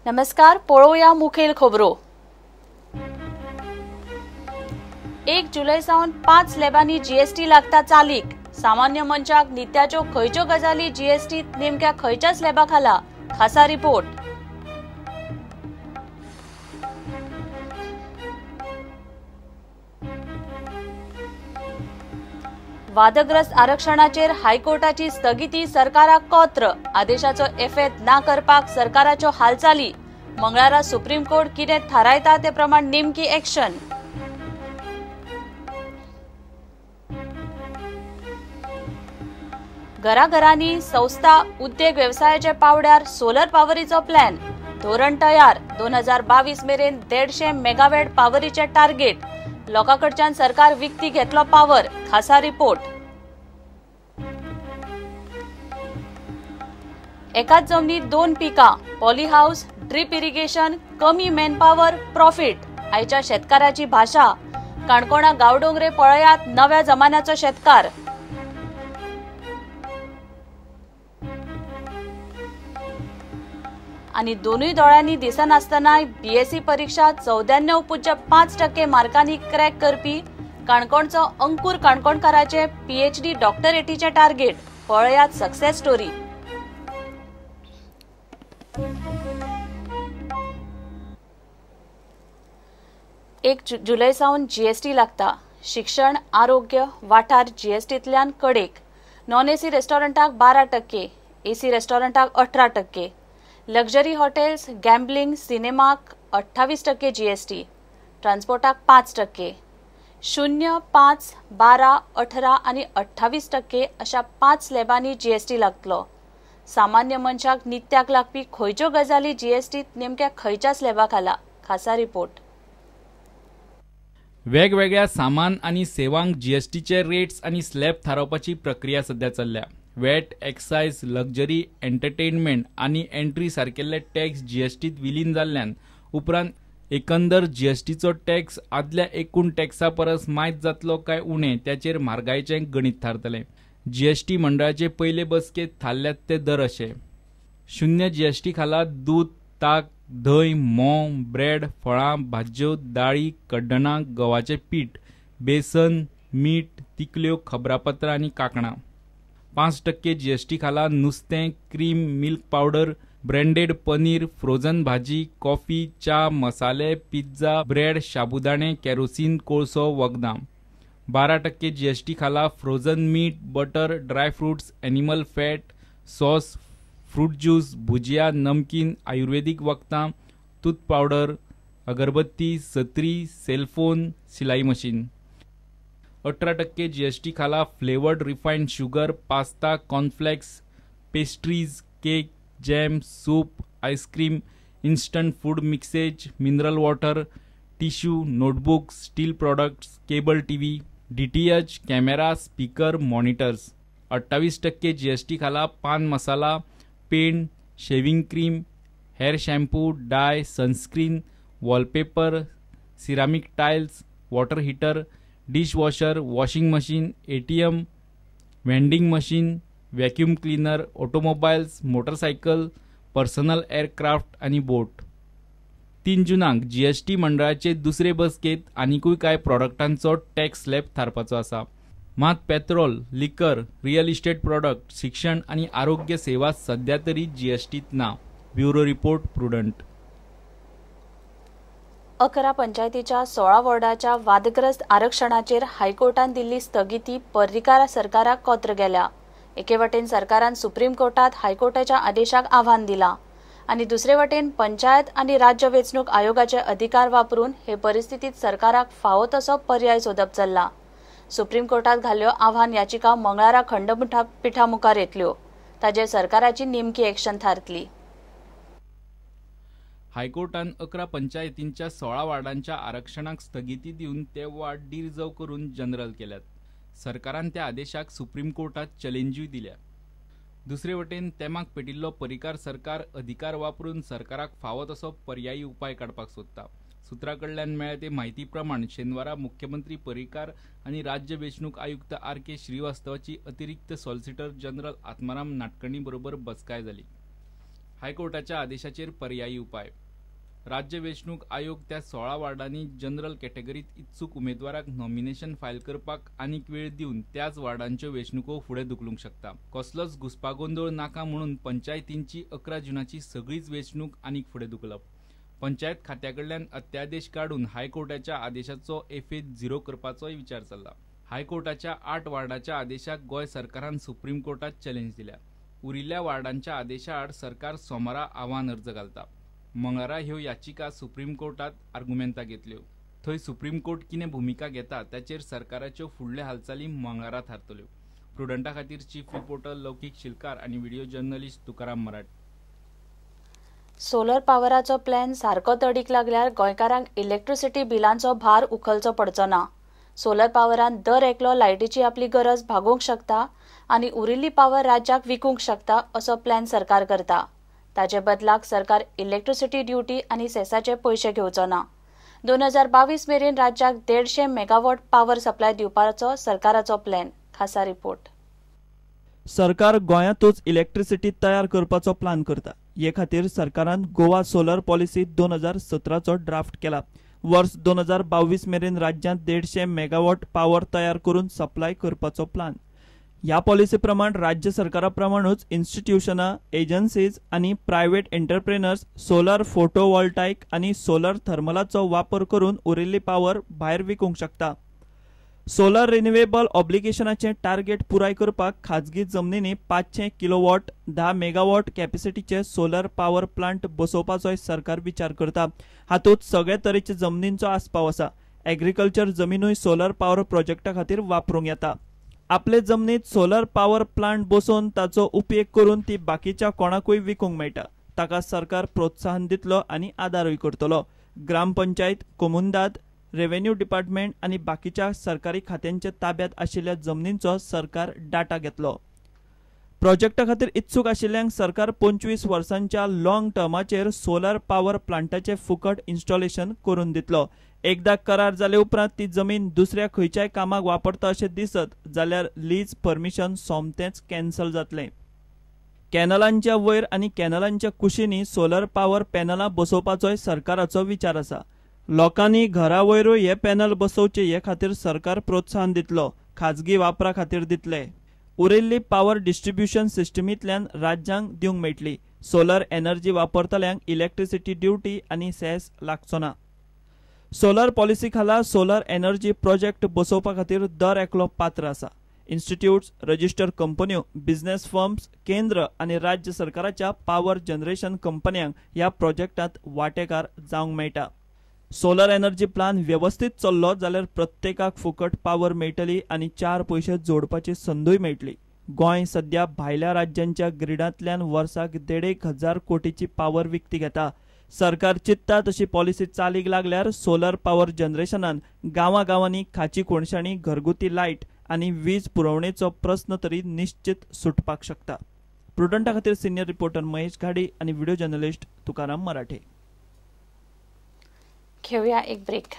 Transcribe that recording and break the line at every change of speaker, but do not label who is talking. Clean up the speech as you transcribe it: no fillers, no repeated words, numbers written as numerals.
नमस्कार, पळोवया मुखेल खबरो। 1 जुलै सावन 5 स्लॅबांनी जीएसटी लागता चालीक। सामान्य मनशाक नित्याच्यो खंयच्यो गजाली जीएसटी नेमक्या खंयच्या स्लॅबा खाला? खासा रिपोर्ट। वादग्रस्त आरक्षणाचेर हायकोर्टाची स्थगिती सरकाराक कोत्र। आदेशाचो एफेत ना करपाक सरकाराच्यो हालचाली। मंगळारा सुप्रीम कोर्ट कितें थारायता ते प्रमाण नेमकी एक्शन। घराघरांनी संस्था उद्योग व्यवसायाचे पावड्यार सोलर पावरीचो प्लॅन। धोरण तयार। 2022 मेरेन 150 मेगावॅट पावरीचे टार्गेट। लोकांकडच्यान सरकार विकती घेतलो पावर। खासा रिपोर्ट। एकाच जमनीत 2 पिकां, पॉली हाऊस, ड्रीप इरिगेशन, कमी मॅनपॉवर, प्रॉफिट। आयच्या शेतकाराची भाषा। काणकोणा गांवडोंगरे पळयात नव्या जमान्याचो शेतकार। आणि दोनूय दोळ्यांनी दिसनासतना बीएससी परीक्षा 94.5% मार्कांनी क्रॅक करपी काणकोणचो अंकुर काणकोणकाराचे पीएचडी डॉक्टरेटीचे टार्गेट। पळयात सक्सेस स्टोरी। 1 जुलै सावन जीएसटी लागता। शिक्षण, आरोग्य, वाठार जीएसटींतल्यान कडेक। नॉन एसी रेस्टॉरंटाक 12%, एसी रेस्टॉरंटाक 18%, लक्झरी हॉटेल्स, गॅम्बलिंग, सिनेमाक 28% जीएसटी, ट्रान्सपोर्टाक 5%, 0, 5, 12, 18 आणि 28% अशा 5 स्लॅबांनी जीएसटी लागतलो। सामान्य मनशाक नित्याक लागपी खंयच्यो गजाली जीएसटीत नेमक्या खंयच्या स्लॅबा खाला? खासा रिपोर्ट।
वेगवेगळ्या सामान आणि सेवांक जीएसटीचे रेट्स आणि स्लॅब थारावपाची प्रक्रिया सध्या चल्ल्या। वॅट, एक्सायज, लक्झरी, एंटरटेनमेंट आणि एंट्री सारकेले टॅक्स जीएसटीत विलीन जाल्ल्यान उपरांत एकंदर जीएसटीचो टॅक्स आदल्या एकूण टॅक्सा परस मायज जातलो काय उणे त्याचेर म्हारगायेचें गणित थारतलें। जीएसटी मंडळाचे पयले बसकेत थारल्यात ते दर अशे। 0 जीएसटी खाला दूध, ताक, दही, मोव, ब्रेड, फळां, भाज्यो, दाळी, कड्डणां, गव्हाचे पीठ, बेसन, मीठ, तिकल्यो, खबरापत्रां आणि कांकणां। 5% जीएसटी खाला नुस्तें, cream, milk powder, branded paneer, frozen भाजी, कॉफी, च्या, मसाले, पिझ्झा, ब्रेड, शाबुदाणे, केरोसिन, कोळसो, वखदां। 12% जीएसटी खाला frozen meat, butter, dry fruits, animal fat, sauce, fruit juice, bhujia, namkeen, Ayurvedic वखदां, तूत पावडर, अगरबत्ती, सत्री, सेलफोन, सिलाई मशीन। 18% जीएसटी खाला flavoured refined sugar, pasta, cornflakes, pastries, cake, jam, soup, ice cream, instant food mixes, mineral water, tissue, notebooks, steel products, cable TV, DTH, camera, speaker, monitors. 28% GST खाला pan masala, paint, shaving cream, hair shampoo, dye, sunscreen, wallpaper, ceramic tiles, water heater, dishwasher, washing machine, ATM, vending machine, vacuum cleaner, automobiles, motorcycle, personal aircraft आणि बोट। 3 जुनाक GST मंडळाचे दुसरे बसकेत आनीकूय काय प्रॉडक्टांचो tax slab थारपाचो आसा। मात petrol, लिकर, रियल इस्टेट प्रॉडक्ट, शिक्षण आणि आरोग्य सेवा सध्या तरी जीएसटीत ना। Bureau report, prudent.
11 पंचायतीच्या 16 वॉर्डाच्या वादग्रस्त आरक्षणाचेर हायकोर्टान दिल्ली स्थगिती पर्रीकार सरकाराक कोत्र गेल्या। एके वटेन सरकारान सुप्रीम कोर्टात हायकोर्टाच्या आदेशाक आव्हान दिला आणि दुसरे वटेन पंचायत आणि राज्य वेंचणूक आयोगाचे अधिकार वापरून हे परिस्थितीत सरकाराक फावो तसो पर्याय सोदप चल्ला। सुप्रीम कोर्टात घाल्ल्यो आव्हान याचिका मंगळारा खंडपीठा मुखार येतल्यो। ताजेर सरकाराची नेमकी एक्शन थारतली।
हायकोर्टान 11 पंचायतींच्या 16 वार्डांच्या आरक्षणाक स्थगिती दिवन ते वार्ड डिरिजर्व करून जनरल केल्यात। सरकारान त्या आदेशाक सुप्रीम कोर्टात चॅलेंजूय दिल्या। दुसरे वटेन तेमाक पेटिल्लो परिकार सरकार अधिकार वापरून सरकाराक फावो तसो पर्यायी उपाय काडपाक सोदता। सूत्राकडल्यान मेळ्ळ्या ते म्हायती प्रमाण शेनवारा मुख्यमंत्री पर्रीकार आणि राज्य वेंचणूक आयुक्त आर.के. श्रीवास्तवाची अतिरिक्त सॉलिसिटर जनरल आत्माराम नाटकर्णी बरोबर बसकाय जाली। हायकोर्टाच्या आदेशाचेर पर्यायी उपाय. राज्य वेंचणूक आयोग त्या 16 वार्डांनी जनरल कॅटेगरीत इच्छुक उमेदवाराक नॉमिनेशन फायल करपाक आनीक वेळ दिवन त्याच वार्डांच्यो वेंचणुको फुडें धुकलूंक शकता. कसलोच घुसपागोंदळ नाका म्हणून पंचायतींची 11 जुनाची सगळीच वेंचणूक आनीक फुडें धुकलप. पंचायत खात्याकडल्यान अध्यादेश काढून हायकोर्टाच्या आदेशाचो एफेत 0 करपाचोय विचार चल्ला. हायकोर्टाच्या 8 वार्डाच्या आदेशाक गोंय सरकारान सुप्रीम कोर्टात चॅलेंज दिल्या. उरिल्ल्या वार्डांच्या आदेशा आड सरकार सोमारा आव्हान अर्ज घालता. मंगळारा ह्यो याचिका सुप्रीम कोर्टात आर्ग्युमेंटाक येतल्यो. थंय सुप्रीम कोर्ट कितें भुमिका घेता त्याचेर सरकाराच्यो फुडल्यो हालचाली मंगळारा थारतल्यो. प्रुडंटा खातीर चीफ रिपोर्टर लौकीक शिलकार आनी व्हिडिओ जर्नलिस्ट तुकाराम मराठ.
सोलर पावराचो प्लॅन सारको तडीक लागल्यार गोंयकारांक इलेक्ट्रिसिटी बिलांचो भार उखलचो पडचो ना. सोलर पावरान दर एकलो लायटीची आपली गरज भागोवंक शकता आनी उरिल्ली पावर राज्याक विकूंक शकता असो प्लॅन सरकार करता. ताचे बदलाक सरकार इलेक्ट्रिसिटी ड्युटी आनी सेसाचे पयशे घेवचो ना. 2022 मेरेन राज्याक 150 मेगावॉट पावर सप्लाय दिवपाचो सरकाराचो प्लॅन. खासा रिपोर्ट.
सरकार गोंयांतूच इलेक्ट्रिसिटी तयार करपाचो प्लान करता. हे खातीर सरकारान गोवा सोलर पॉलिसी 2017चो ड्राफ्ट केला. वर्स 2022 मेरेन राज्यांत 150 मेगावॉट पावर तयार करून सप्लाय करपाचो प्लान. ह्या पॉलिसी प्रमाण राज्य सरकारा प्रमाणूच इन्स्टिट्यूशनां, एजन्सीज आनी प्रायव्हेट एंटरप्रेनर्स सोलर फोटोवॉल्टायक आनी सोलर थर्मलाचो वापर करून उरिल्ली पावर भायर विकूंक शकता. सोलर रिन्युएबल ऑब्लिगेशनाचे टार्गेट पुराय करपाक खाजगी जमनींनी 500 किलोवॉट 10 मेगावॉट कॅपॅसिटीचे सोलर पावर प्लांट बसोवपाचोय सरकार विचार करता. हातूंत सगळे तरेचे जमनींचो आस्पाव आसा. एग्रीकल्चर जमीनूय सोलर पावर प्रोजेक्टा खातीर वापरूंक येता. आपले जमनीत सोलर पावर प्लांट बसोवन ताचो उपेग करून ती बाकीच्या कोणाकूय विकूंक मेळटा. ताका सरकार प्रोत्साहन दितलो आनी आदारूय करतलो. ग्रामपंचायत, कोमुंदाद, रेव्हेन्यू डिपार्टमेंट आनी बाकीच्या सरकारी खात्यांच्या ताब्यात आशिल्ल्या जमनींचो सरकार डाटा घेतलो. प्रोजेक्टा खातीर इत्सूक आशिल्ल्यांक सरकार 25 वर्सांच्या लॉंग टर्माचेर सोलर पावर प्लांटाचे फुकट इन्स्टॉलेशन करून दितलो. एकदा करार जाले उपरांत ती जमीन दुसऱ्या खंयच्याय कामाक वापरता अशें दिसत जाल्यार लीज परमिशन सोमतेच कॅन्सल जातलें. कॅनलांच्या वयर आनी कॅनलांच्या कुशींनी सोलर पावर पॅनलां बसोवपाचोय सरकाराचो विचार आसा. लोकांनी घरा वयरूय हे पॅनल बसोवचे हे खातीर सरकार प्रोत्साहन दितलो. खाजगी वापरा खातीर दितले. उरिल्ली पावर डिस्ट्रिब्युशन सिस्टमींतल्यान राज्यांक दिवंक मेळटली. सोलर एनर्जी वापरतल्यांक इलेक्ट्रिसिटी ड्युटी आनी सेस लागचो ना. सोलर पॉलिसी खाला सोलर एनर्जी प्रोजेक्ट बसोवपा खातीर दर एकलो पात्र आसा. इन्स्टिट्यूट्स, रजिस्टर कंपन्यो, बिझनेस फर्म्स, केंद्र आनी राज्य सरकाराच्या पावर जनरेशन कंपन्यांक ह्या प्रोजेक्टांत वांटेकार जावंक मेळटा. सोलर एनर्जी प्लान व्यवस्थित चल्लो जाल्यार प्रत्येकाक फुकट पावर मेळटली आनी 4 पयशे जोडपाची संदूय मेळटली. गोंय सध्या भायल्या राज्यांच्या ग्रिडांतल्यान वर्साक 1,500 कोटीची पावर विकती घेता. सरकार चित्ता तशी पॉलिसी चालीक लागल्यार सोलर पावर जनरेशनान गांवांनी खाची कोणशाणी, घरगुती लायट आनी वीज पुरवणेचो प्रस्न तरी निश्चित सुटपाक शकता. प्रुडंटा खातीर सिनियर रिपोर्टर महेश घाडी आनी व्हिडिओ जर्नलिस्ट तुकाराम मराठे.
घेऊया एक ब्रेक.